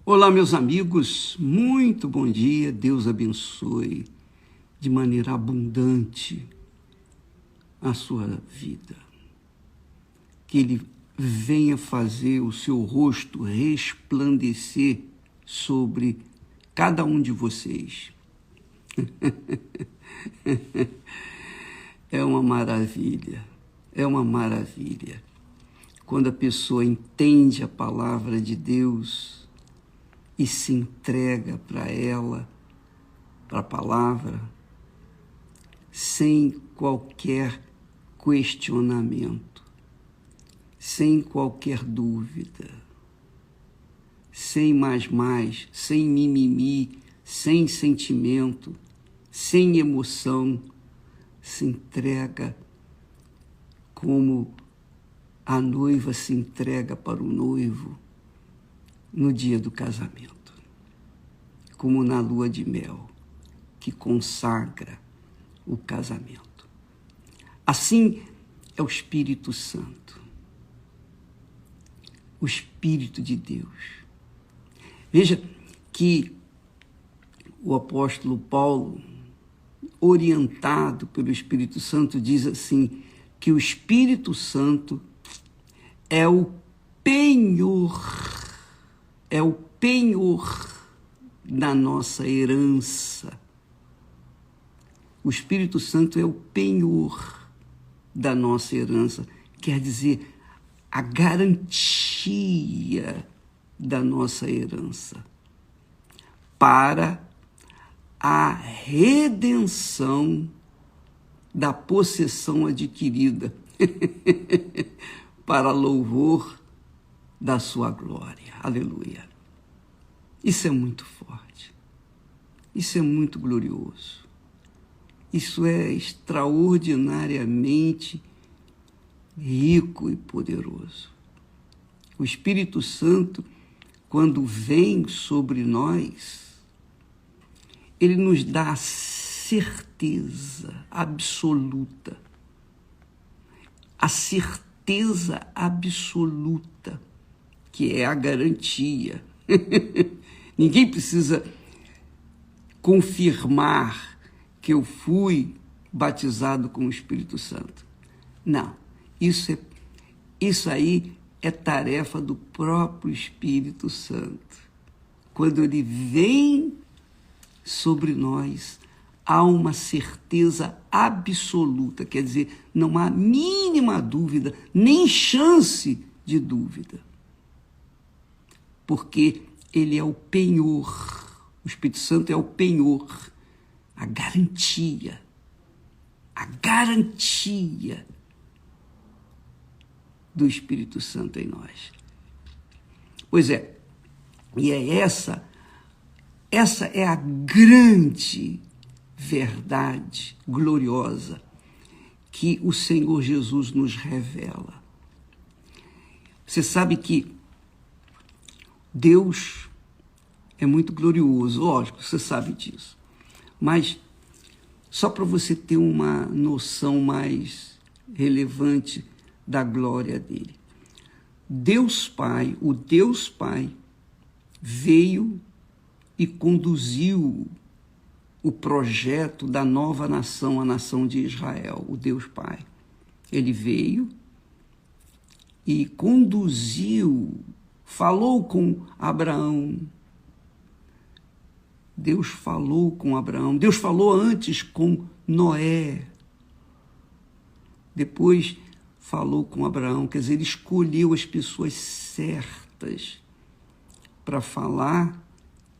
Olá, meus amigos, muito bom dia, Deus abençoe de maneira abundante a sua vida. Que Ele venha fazer o seu rosto resplandecer sobre cada um de vocês. É uma maravilha, Quando a pessoa entende a palavra de Deus e se entrega para ela, para a palavra, sem qualquer questionamento, sem qualquer dúvida, sem mais, sem mimimi, sem sentimento, sem emoção, se entrega como a noiva se entrega para o noivo no dia do casamento, como na lua de mel, que consagra o casamento. Assim é o Espírito Santo, o Espírito de Deus. Veja que o apóstolo Paulo, orientado pelo Espírito Santo, diz assim, que o Espírito Santo é o penhor da nossa herança. O Espírito Santo é o penhor da nossa herança, quer dizer, a garantia da nossa herança para a redenção da possessão adquirida, para louvor da sua glória. Aleluia. Isso é muito forte. Isso é muito glorioso. Isso é extraordinariamente rico e poderoso. O Espírito Santo, quando vem sobre nós, ele nos dá a certeza absoluta. A certeza absoluta, que é a garantia. Ninguém precisa confirmar que eu fui batizado com o Espírito Santo. Não, isso aí é tarefa do próprio Espírito Santo. Quando ele vem sobre nós, há uma certeza absoluta, quer dizer, não há mínima dúvida, nem chance de dúvida. Porque ele é o penhor, o Espírito Santo é o penhor, a garantia do Espírito Santo em nós. Pois é, e essa é a grande verdade gloriosa que o Senhor Jesus nos revela. Você sabe que Deus é muito glorioso, lógico, você sabe disso. Mas só para você ter uma noção mais relevante da glória dele. Deus Pai, o Deus Pai, veio e conduziu o projeto da nova nação, a nação de Israel, o Deus Pai. Ele veio e conduziu, falou com Abraão. Deus falou com Abraão. Deus falou antes com Noé. Depois falou com Abraão. Quer dizer, ele escolheu as pessoas certas para falar,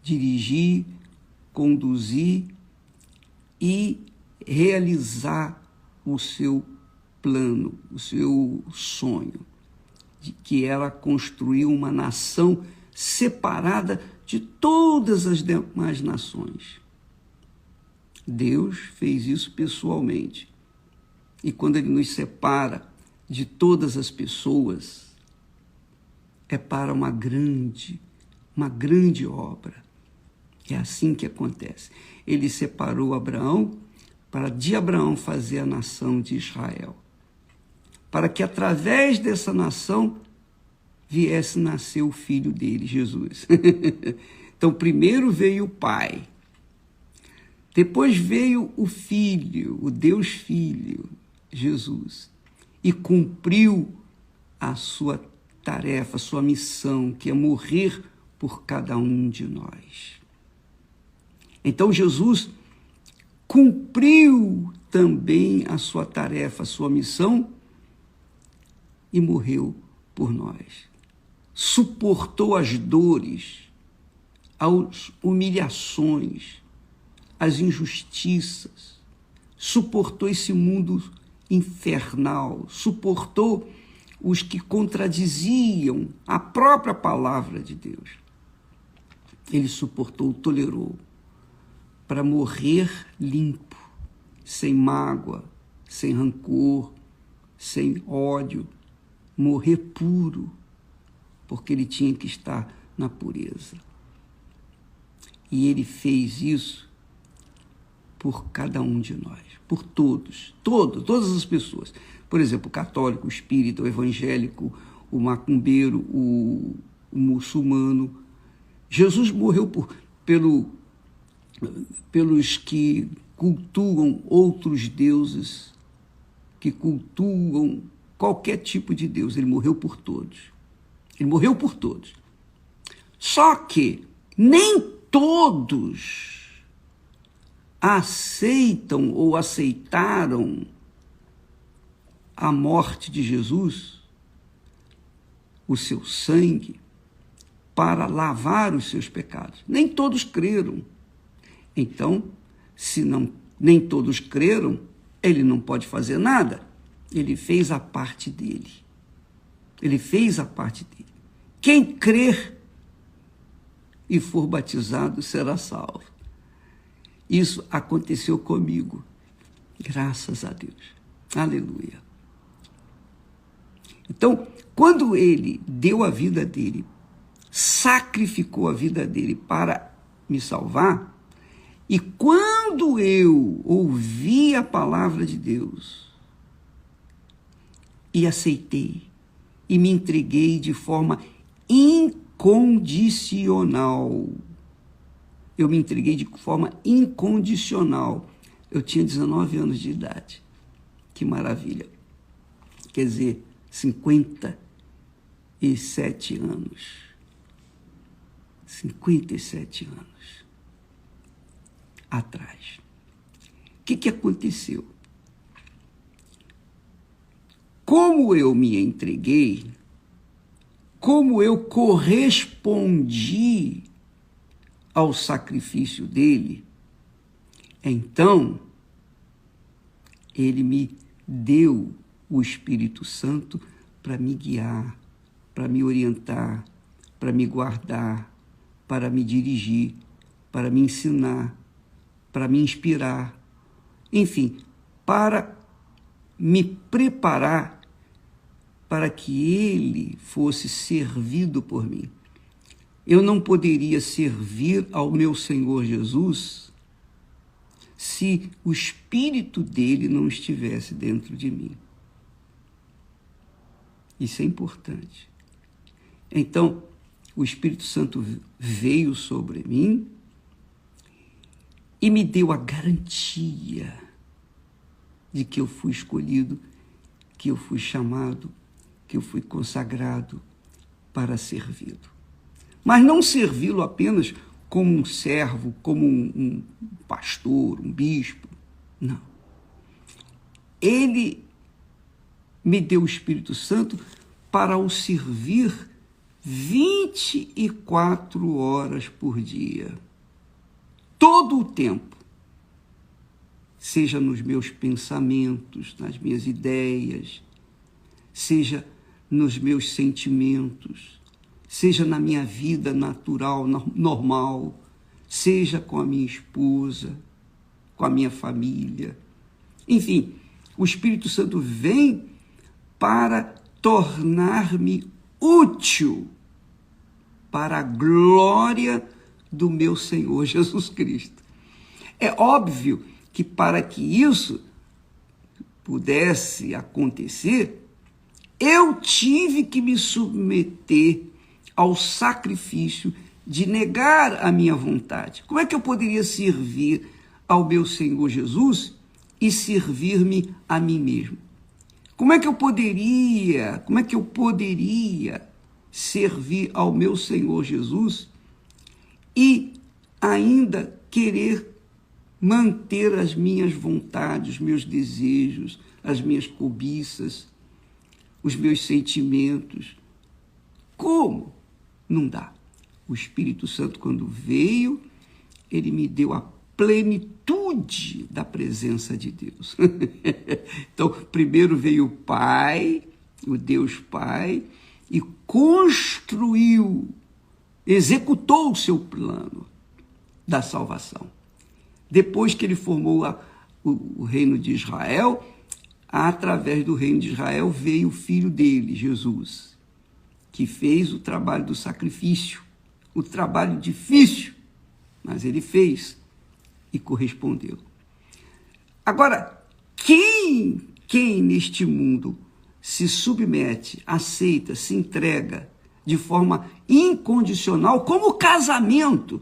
dirigir, conduzir e realizar o seu plano, o seu sonho, de que era construir uma nação separada de todas as demais nações. Deus fez isso pessoalmente. E quando ele nos separa de todas as pessoas, é para uma grande obra. É assim que acontece. Ele separou Abraão para de Abraão fazer a nação de Israel. Para que através dessa nação viesse nascer o filho dele, Jesus. Então, primeiro veio o Pai, depois veio o Filho, o Deus Filho, Jesus, e cumpriu a sua tarefa, a sua missão, que é morrer por cada um de nós. Então, Jesus cumpriu também a sua tarefa, a sua missão, e morreu por nós. Suportou as dores, as humilhações, as injustiças, suportou esse mundo infernal, suportou os que contradiziam a própria palavra de Deus. Ele suportou, tolerou, para morrer limpo, sem mágoa, sem rancor, sem ódio, morrer puro, porque ele tinha que estar na pureza. E ele fez isso por cada um de nós, por todas as pessoas. Por exemplo, o católico, o espírita, o evangélico, o macumbeiro, o muçulmano. Jesus morreu pelos que cultuam outros deuses, que cultuam qualquer tipo de Deus. Ele morreu por todos. Ele morreu por todos. Só que nem todos aceitam ou aceitaram a morte de Jesus, o seu sangue, para lavar os seus pecados. Nem todos creram. Então, se nem todos creram, ele não pode fazer nada. Ele fez a parte dele. Ele fez a parte dele. Quem crer e for batizado será salvo. Isso aconteceu comigo, graças a Deus. Aleluia. Então, quando ele deu a vida dele, sacrificou a vida dele para me salvar, e quando eu ouvi a palavra de Deus e aceitei, e me entreguei de forma incondicional, eu me entreguei de forma incondicional. Eu tinha 19 anos de idade. Que maravilha. Quer dizer, 57 anos. 57 anos atrás. O que aconteceu? Como eu me entreguei, como eu correspondi ao sacrifício dele, então ele me deu o Espírito Santo para me guiar, para me orientar, para me guardar, para me dirigir, para me ensinar, para me inspirar, enfim, para me preparar para que ele fosse servido por mim. Eu não poderia servir ao meu Senhor Jesus se o Espírito dele não estivesse dentro de mim. Isso é importante. Então, o Espírito Santo veio sobre mim e me deu a garantia de que eu fui escolhido, que eu fui chamado, que eu fui consagrado para servi-lo. Mas não servi-lo apenas como um servo, como um pastor, um bispo. Não. Ele me deu o Espírito Santo para o servir 24 horas por dia. Todo o tempo. Seja nos meus pensamentos, nas minhas ideias, seja nos meus sentimentos, seja na minha vida natural, normal, seja com a minha esposa, com a minha família. Enfim, o Espírito Santo vem para tornar-me útil para a glória do meu Senhor Jesus Cristo. É óbvio que para que isso pudesse acontecer, eu tive que me submeter ao sacrifício de negar a minha vontade. Como é que eu poderia servir ao meu Senhor Jesus e servir-me a mim mesmo? Como é que eu poderia servir ao meu Senhor Jesus e ainda querer manter as minhas vontades, os meus desejos, as minhas cobiças, os meus sentimentos? Como? Não dá. O Espírito Santo, quando veio, ele me deu a plenitude da presença de Deus. Então, primeiro veio o Pai, o Deus Pai, e construiu, executou o seu plano da salvação. Depois que ele formou o reino de Israel, através do reino de Israel veio o filho dele, Jesus, que fez o trabalho do sacrifício, o trabalho difícil, mas ele fez e correspondeu. Agora, quem neste mundo se submete, aceita, se entrega de forma incondicional, como o casamento?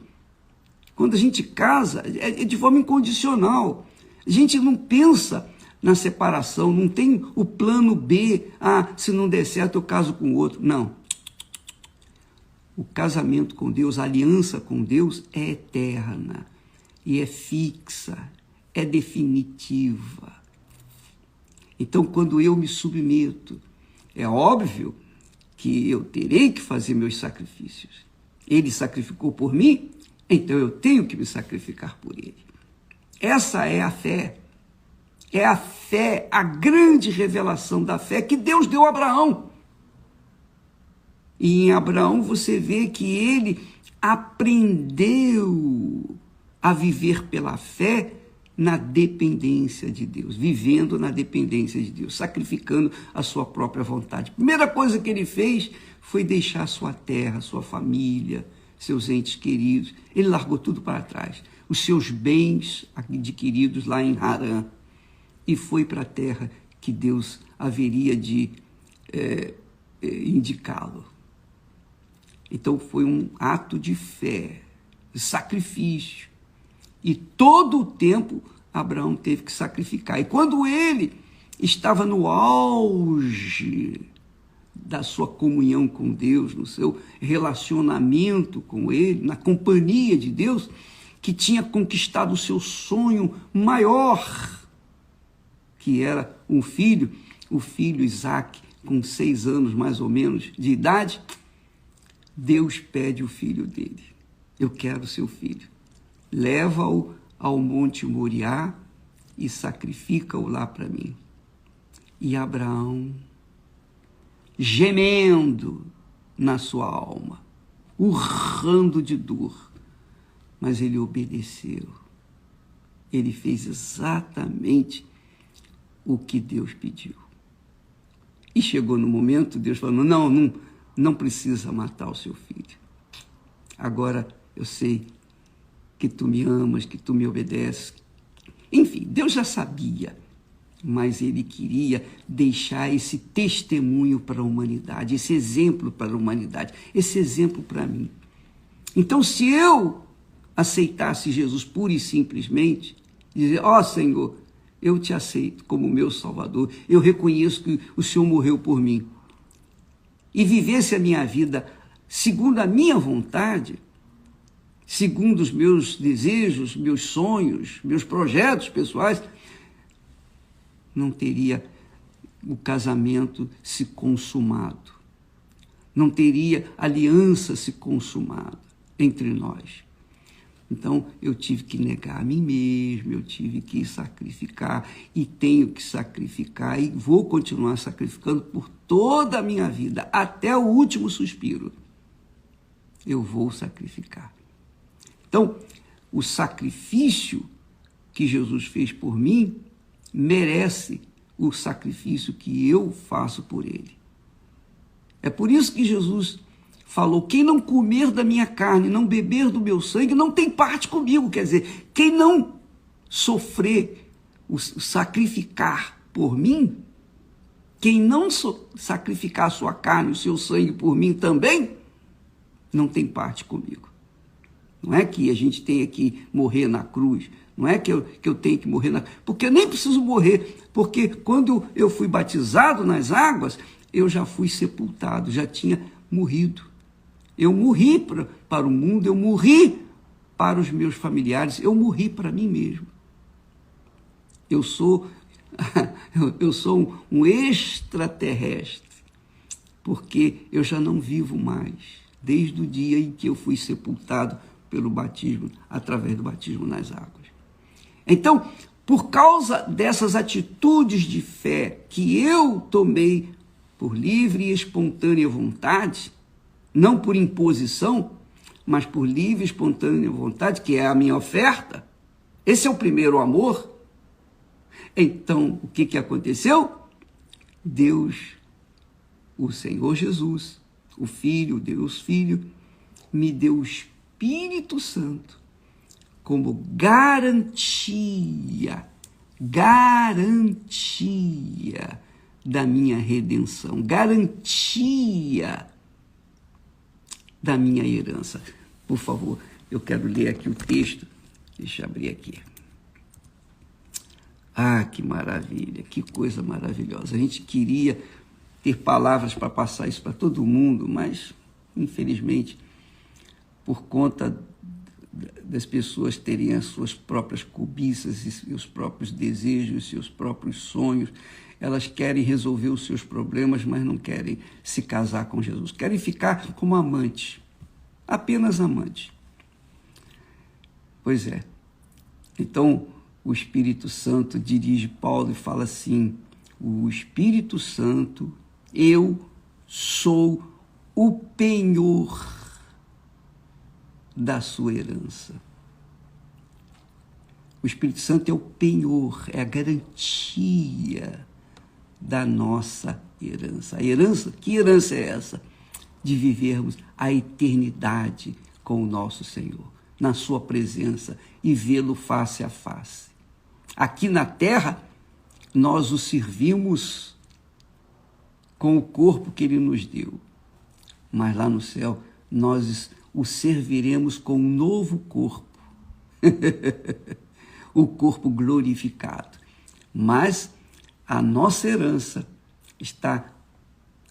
Quando a gente casa, é de forma incondicional. A gente não pensa na separação, não tem o plano B, se não der certo eu caso com outro. Não. O casamento com Deus, a aliança com Deus é eterna e é fixa, é definitiva. Então, quando eu me submeto, é óbvio que eu terei que fazer meus sacrifícios. Ele sacrificou por mim, então eu tenho que me sacrificar por ele. Essa é a fé. É a fé, a grande revelação da fé que Deus deu a Abraão. E em Abraão você vê que ele aprendeu a viver pela fé na dependência de Deus, vivendo na dependência de Deus, sacrificando a sua própria vontade. A primeira coisa que ele fez foi deixar sua terra, sua família, seus entes queridos. Ele largou tudo para trás, os seus bens adquiridos lá em Harã, e foi para a terra que Deus haveria de indicá-lo. Então foi um ato de fé, de sacrifício. E todo o tempo Abraão teve que sacrificar. E quando ele estava no auge da sua comunhão com Deus, no seu relacionamento com ele, na companhia de Deus, que tinha conquistado o seu sonho maior, que era um filho, o filho Isaque, com 6 anos mais ou menos de idade, Deus pede o filho dele. Eu quero seu filho. Leva-o ao Monte Moriá e sacrifica-o lá para mim. E Abraão, gemendo na sua alma, urrando de dor, mas ele obedeceu. Ele fez exatamente o que Deus pediu. E chegou no momento, Deus falou, não precisa matar o seu filho. Agora eu sei que tu me amas, que tu me obedeces. Enfim, Deus já sabia, mas ele queria deixar esse testemunho para a humanidade, esse exemplo para a humanidade, esse exemplo para mim. Então, se eu aceitasse Jesus pura e simplesmente, dizer, Senhor, eu te aceito como meu Salvador, eu reconheço que o Senhor morreu por mim, e vivesse a minha vida segundo a minha vontade, segundo os meus desejos, meus sonhos, meus projetos pessoais, não teria o casamento se consumado, não teria aliança se consumada entre nós. Então, eu tive que negar a mim mesmo, eu tive que sacrificar, e tenho que sacrificar, e vou continuar sacrificando por toda a minha vida, até o último suspiro. Eu vou sacrificar. Então, o sacrifício que Jesus fez por mim merece o sacrifício que eu faço por ele. É por isso que Jesus falou, quem não comer da minha carne, não beber do meu sangue, não tem parte comigo. Quer dizer, quem não sofrer, o sacrificar por mim, quem não sacrificar a sua carne e o seu sangue por mim também, não tem parte comigo. Não é que a gente tenha que morrer na cruz, não é que eu tenho que morrer na cruz, porque eu nem preciso morrer, porque quando eu fui batizado nas águas, eu já fui sepultado, já tinha morrido. Eu morri para o mundo, eu morri para os meus familiares, eu morri para mim mesmo. Eu sou um extraterrestre, porque eu já não vivo mais, desde o dia em que eu fui sepultado pelo batismo, através do batismo nas águas. Então, por causa dessas atitudes de fé que eu tomei por livre e espontânea vontade, não por imposição, mas por livre e espontânea vontade, que é a minha oferta, esse é o primeiro amor. Então, o que aconteceu? Deus, o Senhor Jesus, o Filho, Deus Filho, me deu o Espírito Santo como garantia da minha redenção, garantia da minha herança. Por favor, eu quero ler aqui o texto. Deixa eu abrir aqui. Ah, que maravilha, que coisa maravilhosa. A gente queria ter palavras para passar isso para todo mundo, mas, infelizmente, por conta das pessoas terem as suas próprias cobiças e os próprios desejos, seus próprios sonhos, elas querem resolver os seus problemas, mas não querem se casar com Jesus. Querem ficar como amantes, apenas amantes. Pois é. Então, o Espírito Santo dirige Paulo e fala assim: o Espírito Santo, eu sou o penhor da sua herança. O Espírito Santo é o penhor, é a garantia da nossa herança. A herança, que herança é essa? De vivermos a eternidade com o nosso Senhor, na sua presença e vê-lo face a face. Aqui na terra, nós o servimos com o corpo que ele nos deu, mas lá no céu, nós o serviremos com um novo corpo, o corpo glorificado. Mas a nossa herança está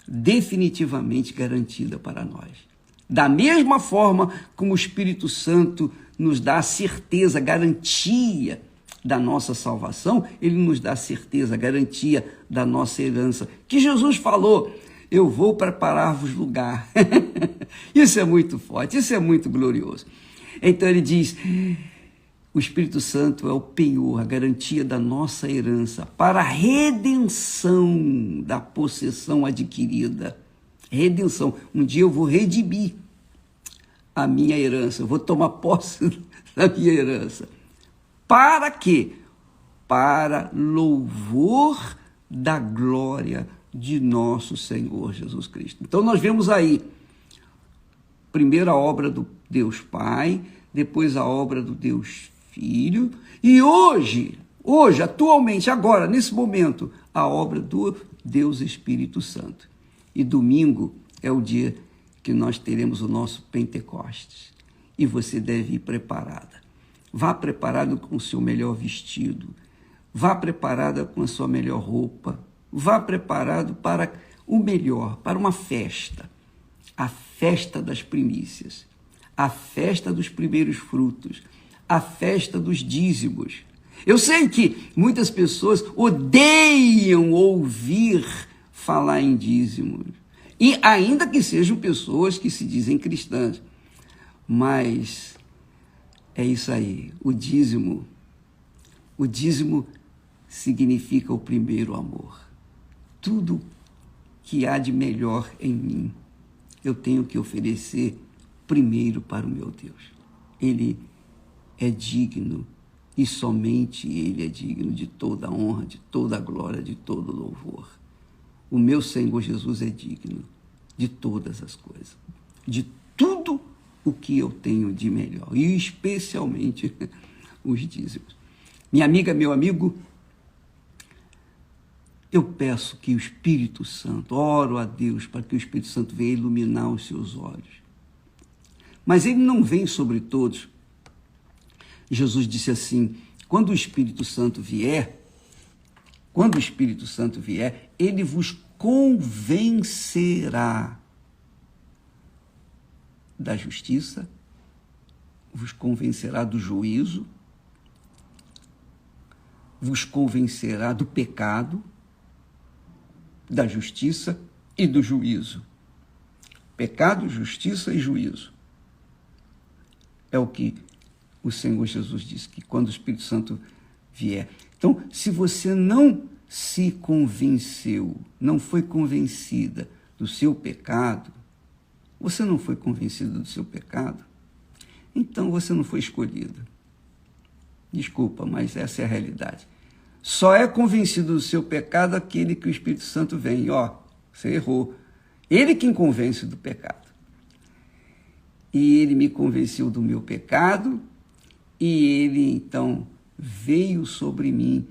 definitivamente garantida para nós. Da mesma forma como o Espírito Santo nos dá a certeza, a garantia da nossa salvação, ele nos dá a certeza, a garantia da nossa herança. Que Jesus falou: eu vou preparar-vos lugar. Isso é muito forte, isso é muito glorioso. Então ele diz: o Espírito Santo é o penhor, a garantia da nossa herança para a redenção da possessão adquirida. Redenção. Um dia eu vou redimir a minha herança, eu vou tomar posse da minha herança. Para quê? Para louvor da glória de nosso Senhor Jesus Cristo. Então nós vemos aí, primeiro a obra do Deus Pai, depois a obra do Deus Filho, e hoje, atualmente, agora, nesse momento, a obra do Deus Espírito Santo. E domingo é o dia que nós teremos o nosso Pentecostes. E você deve ir preparada. Vá preparado com o seu melhor vestido. Vá preparada com a sua melhor roupa. Vá preparado para o melhor, para uma festa. A festa das primícias. A festa dos primeiros frutos. A festa dos dízimos. Eu sei que muitas pessoas odeiam ouvir falar em dízimos. E ainda que sejam pessoas que se dizem cristãs. Mas é isso aí. O dízimo significa o primeiro amor. Tudo que há de melhor em mim, eu tenho que oferecer primeiro para o meu Deus. Ele é digno, e somente Ele é digno de toda a honra, de toda a glória, de todo o louvor. O meu Senhor Jesus é digno de todas as coisas, de tudo o que eu tenho de melhor, e especialmente os dízimos. Minha amiga, meu amigo, eu peço que o Espírito Santo, oro a Deus para que o Espírito Santo venha iluminar os seus olhos. Mas ele não vem sobre todos. Jesus disse assim, quando o Espírito Santo vier, ele vos convencerá da justiça, vos convencerá do juízo, vos convencerá do pecado, da justiça e do juízo. Pecado, justiça e juízo. É o que o Senhor Jesus disse, que quando o Espírito Santo vier. Então, se você não se convenceu, não foi convencida do seu pecado, você não foi convencido do seu pecado, então você não foi escolhida. Desculpa, mas essa é a realidade. Só é convencido do seu pecado aquele que o Espírito Santo vem. Você errou. Ele quem convence do pecado. E ele me convenceu do meu pecado, e ele então veio sobre mim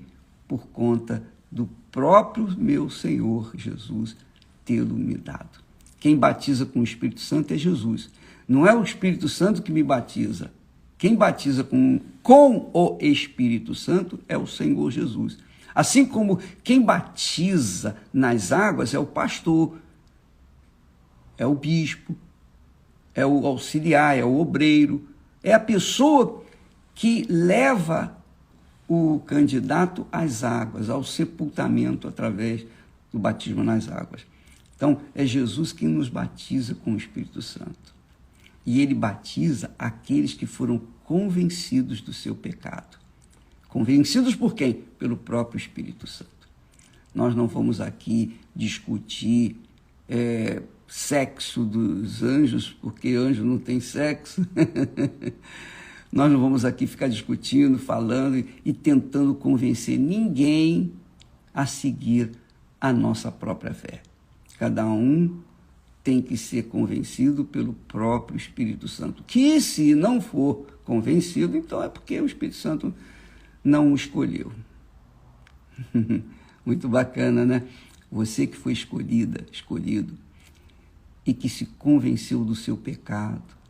por conta do próprio meu Senhor Jesus tê-lo me dado. Quem batiza com o Espírito Santo é Jesus. Não é o Espírito Santo que me batiza. Quem batiza com o Espírito Santo é o Senhor Jesus. Assim como quem batiza nas águas é o pastor, é o bispo, é o auxiliar, é o obreiro, é a pessoa que leva o candidato às águas, ao sepultamento através do batismo nas águas. Então, é Jesus quem nos batiza com o Espírito Santo. E ele batiza aqueles que foram convencidos do seu pecado. Convencidos por quem? Pelo próprio Espírito Santo. Nós não vamos aqui discutir sexo dos anjos, porque anjo não tem sexo. Nós não vamos aqui ficar discutindo, falando e tentando convencer ninguém a seguir a nossa própria fé. Cada um tem que ser convencido pelo próprio Espírito Santo. Que se não for convencido, então é porque o Espírito Santo não o escolheu. Muito bacana, né? Você que foi escolhido, e que se convenceu do seu pecado,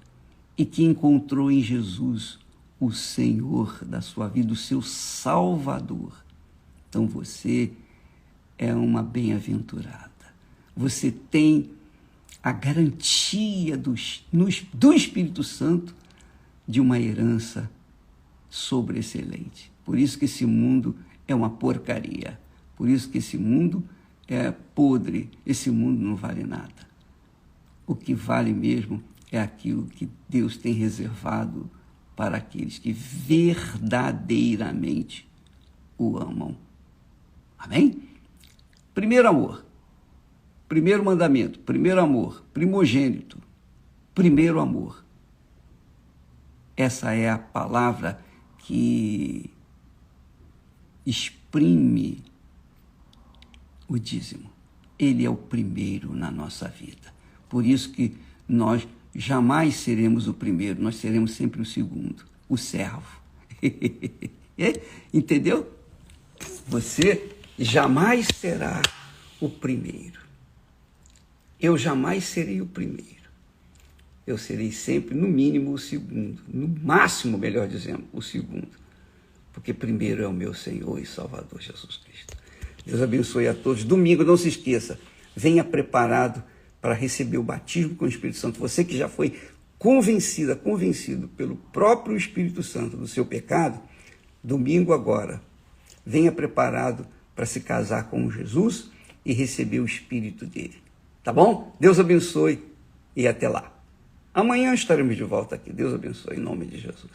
e que encontrou em Jesus o Senhor da sua vida, o seu Salvador. Então você é uma bem-aventurada. Você tem a garantia do Espírito Santo de uma herança sobreexcelente. Por isso que esse mundo é uma porcaria. Por isso que esse mundo é podre. Esse mundo não vale nada. O que vale mesmo é aquilo que Deus tem reservado para aqueles que verdadeiramente o amam. Amém? Primeiro amor. Primeiro mandamento, primeiro amor, primogênito, primeiro amor. Essa é a palavra que exprime o dízimo. Ele é o primeiro na nossa vida. Por isso que nós jamais seremos o primeiro, nós seremos sempre o segundo, o servo. Entendeu? Você jamais será o primeiro. Eu jamais serei o primeiro. Eu serei sempre, no mínimo, o segundo. No máximo, melhor dizendo, o segundo. Porque primeiro é o meu Senhor e Salvador Jesus Cristo. Deus abençoe a todos. Domingo, não se esqueça, venha preparado para receber o batismo com o Espírito Santo. Você que já foi convencido pelo próprio Espírito Santo do seu pecado, domingo agora, venha preparado para se casar com Jesus e receber o Espírito dele. Tá bom? Deus abençoe e até lá. Amanhã estaremos de volta aqui. Deus abençoe em nome de Jesus.